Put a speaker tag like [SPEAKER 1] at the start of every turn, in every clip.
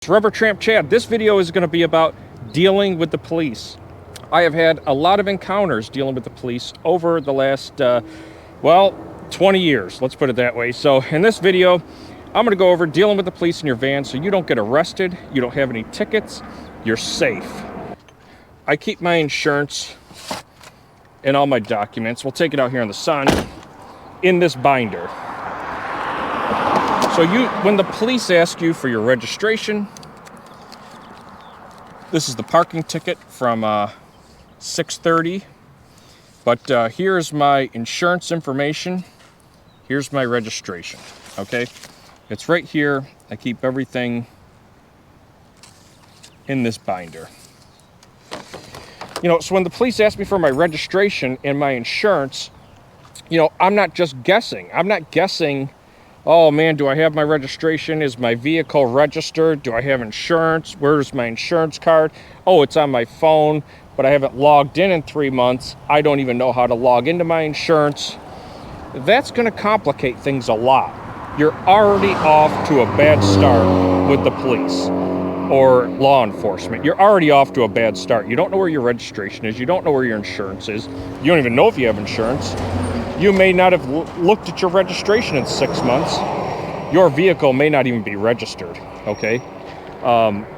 [SPEAKER 1] Rubber Tramp Chad. This video is going to be about dealing with the police. I have had a lot of encounters dealing with the police over the last, 20 years. Let's put it that way. So in this video, I'm going to go over dealing with the police in your van so you don't get arrested, you don't have any tickets, you're safe. I keep my insurance and all my documents, we'll take it out here in the sun, in this binder. So when the police ask you for your registration, this is the parking ticket from 6:30. But here's my insurance information. Here's my registration. Okay, it's right here. I keep everything in this binder. So when the police ask me for my registration and my insurance, I'm not just guessing. I'm not guessing. Oh man, do I have my registration? Is my vehicle registered? Do I have insurance? Where's my insurance card? Oh, it's on my phone, but I haven't logged in 3 months. I don't even know how to log into my insurance. That's going to complicate things a lot. You're already off to a bad start with the police or law enforcement. You're already off to a bad start. You don't know where your registration is. You don't know where your insurance is. You don't even know if you have insurance. You may not have looked at your registration in 6 months. Your vehicle may not even be registered, okay?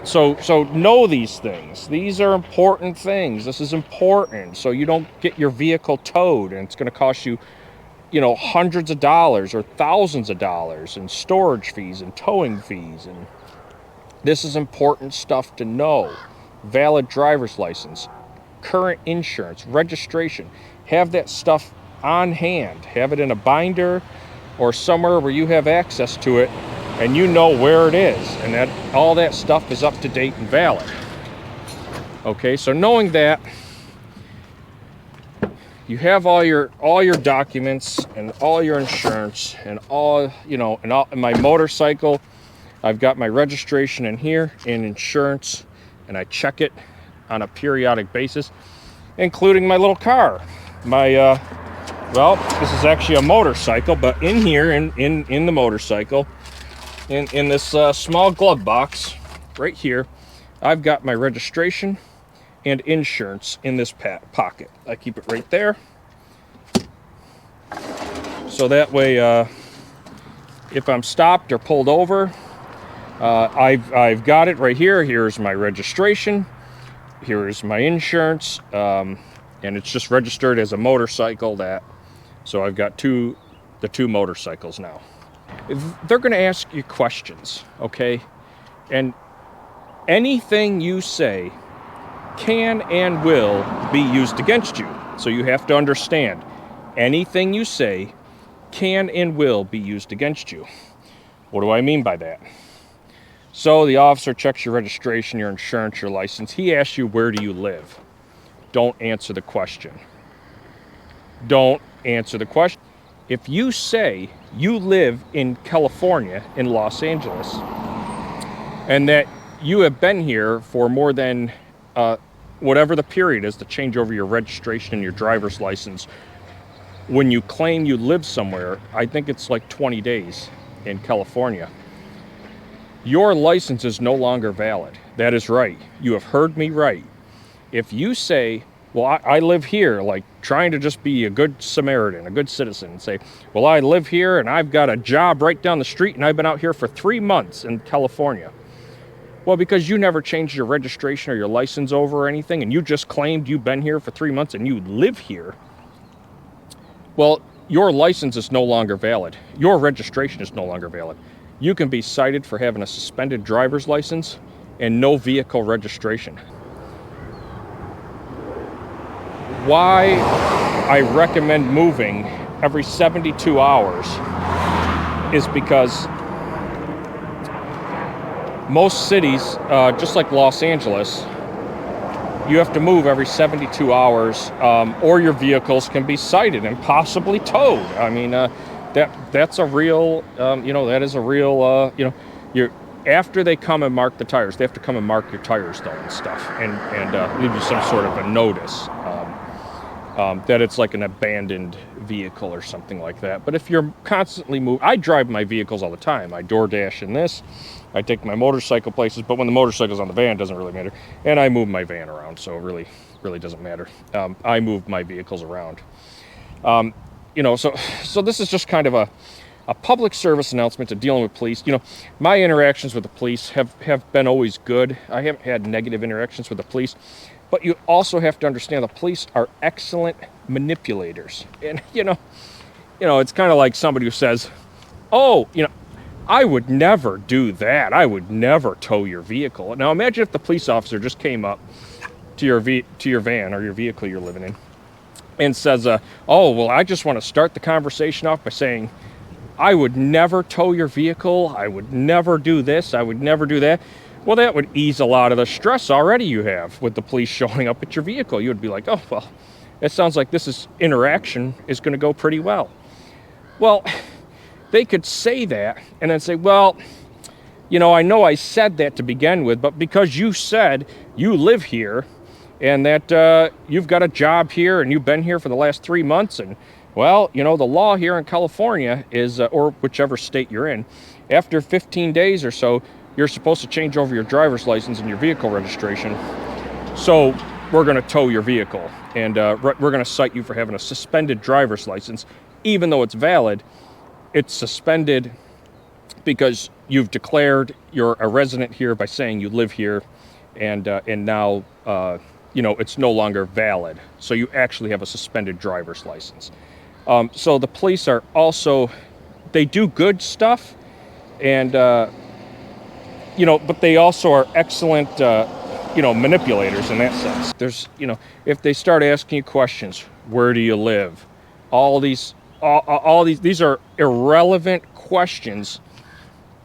[SPEAKER 1] So know these things. These are important things. This is important so you don't get your vehicle towed and it's going to cost you, hundreds of dollars or thousands of dollars in storage fees and towing fees. And this is important stuff to know. Valid driver's license, current insurance, registration. Have that stuff on hand. Have it in a binder or somewhere where you have access to it and you know where it is and that all that stuff is up to date and valid. Okay, so knowing that, you have all your documents and all your insurance and and my motorcycle, I've got my registration in here and insurance, and I check it on a periodic basis, including my little car. This is actually a motorcycle, but in here, in the motorcycle, in this small glove box right here, I've got my registration and insurance in this pocket. I keep it right there. So that way, if I'm stopped or pulled over, I've got it right here. Here's my registration. Here is my insurance. And it's just registered as a motorcycle. So I've got the two motorcycles now. They're going to ask you questions, okay? And anything you say can and will be used against you. So you have to understand, anything you say can and will be used against you. What do I mean by that? So the officer checks your registration, your insurance, your license. He asks you, where do you live? Don't answer the question. Don't answer the question. If you say you live in California, in Los Angeles, and that you have been here for more than whatever the period is to change over your registration and your driver's license, when you claim you live somewhere, I think it's like 20 days in California, your license is no longer valid. That is right. You have heard me right. If you say, well, I live here, like trying to just be a good Samaritan, a good citizen, and say, well, I live here and I've got a job right down the street and I've been out here for 3 months in California. Well, because you never changed your registration or your license over or anything, and you just claimed you've been here for 3 months and you live here, well, your license is no longer valid. Your registration is no longer valid. You can be cited for having a suspended driver's license and no vehicle registration. Why I recommend moving every 72 hours is because most cities, just like Los Angeles, you have to move every 72 hours or your vehicles can be cited and possibly towed. I mean, that's a real, that is a real, after they come and mark the tires, they have to come and mark your tires though and stuff and leave you some sort of a notice. that it's like an abandoned vehicle or something like that. But if you're constantly moving, I drive my vehicles all the time. I DoorDash in this, I take my motorcycle places, but when the motorcycle's on the van, it doesn't really matter. And I move my van around, so it really doesn't matter. I move my vehicles around. So this is just kind of a public service announcement to dealing with police. My interactions with the police have been always good. I haven't had negative interactions with the police. But you also have to understand the police are excellent manipulators. And, it's kind of like somebody who says, oh, I would never do that. I would never tow your vehicle. Now, imagine if the police officer just came up to your van or your vehicle you're living in and says, oh, well, I just want to start the conversation off by saying, I would never tow your vehicle. I would never do this. I would never do that. Well, that would ease a lot of the stress already you have with the police showing up at your vehicle. You would be like, oh, well, it sounds like interaction is going to go pretty well. Well, they could say that and then say, well, I know I said that to begin with, but because you said you live here and that you've got a job here and you've been here for the last 3 months, and, well, the law here in California is, or whichever state you're in, after 15 days or so, you're supposed to change over your driver's license and your vehicle registration. So we're going to tow your vehicle, and we're going to cite you for having a suspended driver's license. Even though it's valid, it's suspended because you've declared you're a resident here by saying you live here, and now it's no longer valid. So you actually have a suspended driver's license. So the police are also, they do good stuff, and but they also are excellent, manipulators in that sense. There's, if they start asking you questions, where do you live? All these are irrelevant questions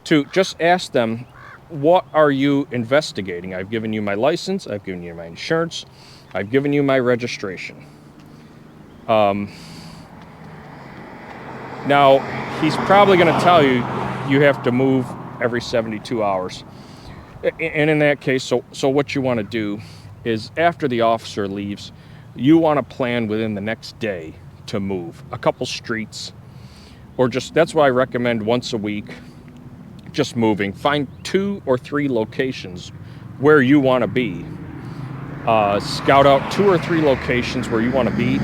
[SPEAKER 1] to just ask them, what are you investigating? I've given you my license, I've given you my insurance, I've given you my registration. Now, he's probably going to tell you, you have to move every 72 hours. And in that case, so what you want to do is after the officer leaves, you want to plan within the next day to move a couple streets, or that's why I recommend once a week, just moving. Find 2 or 3 locations where you want to be. Scout out 2 or 3 locations where you want to be,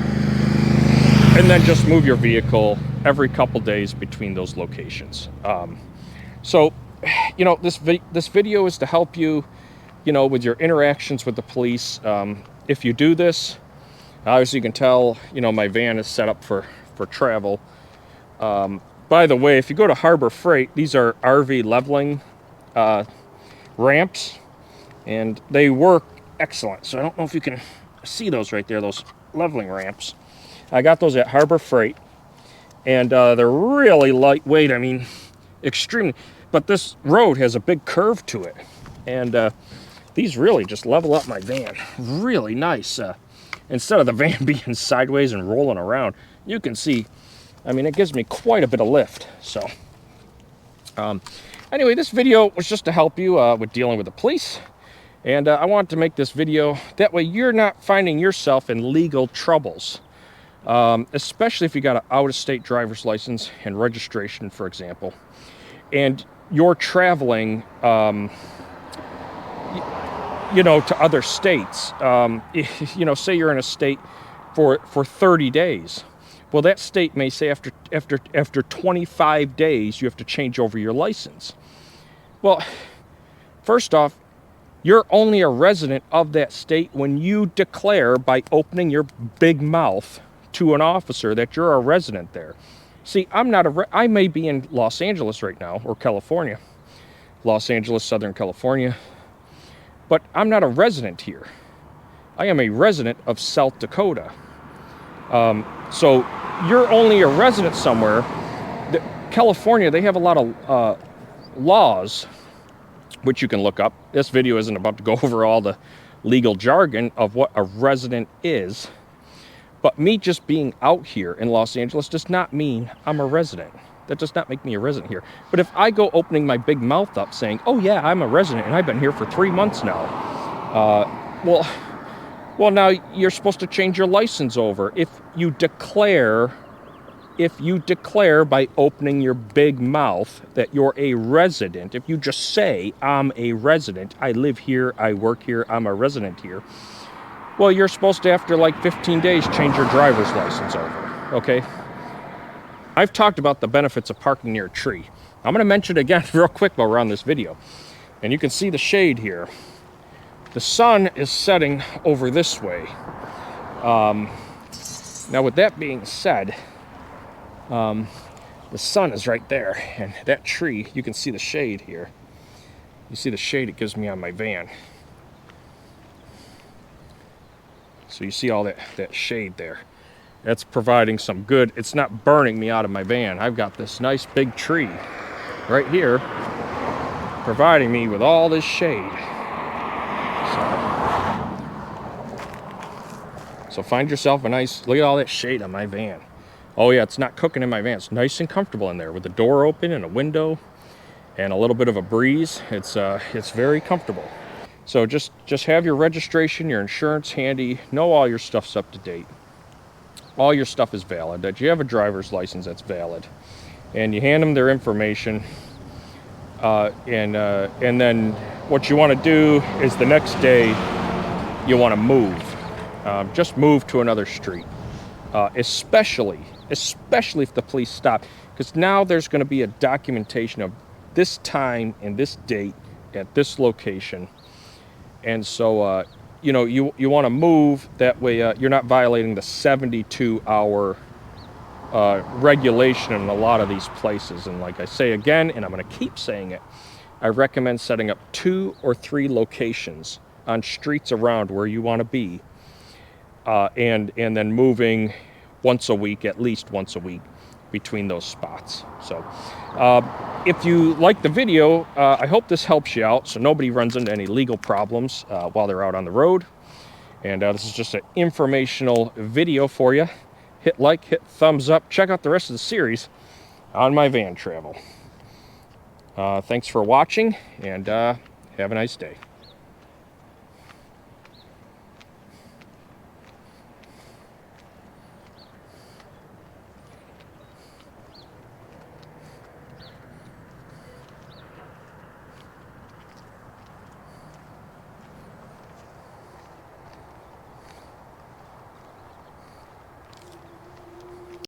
[SPEAKER 1] and then just move your vehicle every couple days between those locations. This video is to help you, with your interactions with the police. If you do this, obviously you can tell, my van is set up for travel. By the way, if you go to Harbor Freight, these are RV leveling ramps, and they work excellent. So I don't know if you can see those right there, those leveling ramps. I got those at Harbor Freight, and they're really lightweight. I mean, extremely. But this road has a big curve to it, and these really just level up my van. Really nice. Instead of the van being sideways and rolling around, you can see, I mean, it gives me quite a bit of lift. So anyway, this video was just to help you with dealing with the police, and I wanted to make this video that way you're not finding yourself in legal troubles, especially if you got an out-of-state driver's license and registration, for example, and you're traveling, to other states. Say you're in a state for 30 days. Well, that state may say after 25 days you have to change over your license. Well, first off, you're only a resident of that state when you declare by opening your big mouth to an officer that you're a resident there. See, I may be in Los Angeles right now, or California, Los Angeles, Southern California, but I'm not a resident here. I am a resident of South Dakota. So you're only a resident somewhere. California, they have a lot of laws, which you can look up. This video isn't about to go over all the legal jargon of what a resident is. But me just being out here in Los Angeles does not mean I'm a resident. That does not make me a resident here. But if I go opening my big mouth up saying, oh yeah, I'm a resident and I've been here for 3 months now, well, Well, now you're supposed to change your license over. If you declare by opening your big mouth that you're a resident, if you just say, I'm a resident, I live here, I work here, I'm a resident here, well, you're supposed to, after like 15 days, change your driver's license over, okay? I've talked about the benefits of parking near a tree. I'm going to mention it again real quick while we're on this video. And you can see the shade here. The sun is setting over this way. Now, with that being said, the sun is right there, and that tree, you can see the shade here. You see the shade it gives me on my van. So you see all that shade there. That's providing some good, it's not burning me out of my van. I've got this nice big tree right here providing me with all this shade. So find yourself a nice, look at all that shade on my van. Oh yeah, it's not cooking in my van. It's nice and comfortable in there with the door open and a window and a little bit of a breeze. It's very comfortable. So just have your registration, your insurance handy, know all your stuff's up to date. All your stuff is valid, that you have a driver's license that's valid. And you hand them their information. And then what you want to do is the next day you want to move. Just move to another street. Especially if the police stop. Because now there's going to be a documentation of this time and this date at this location. And so, you know, you want to move, that way you're not violating the 72-hour regulation in a lot of these places. And like I say again, and I'm going to keep saying it, I recommend setting up 2 or 3 locations on streets around where you want to be, and then moving once a week, at least once a week, between those spots. So if you like the video, I hope this helps you out so nobody runs into any legal problems while they're out on the road. And this is just an informational video for you. Hit like, hit thumbs up, check out the rest of the series on my van travel. Thanks for watching, and have a nice day.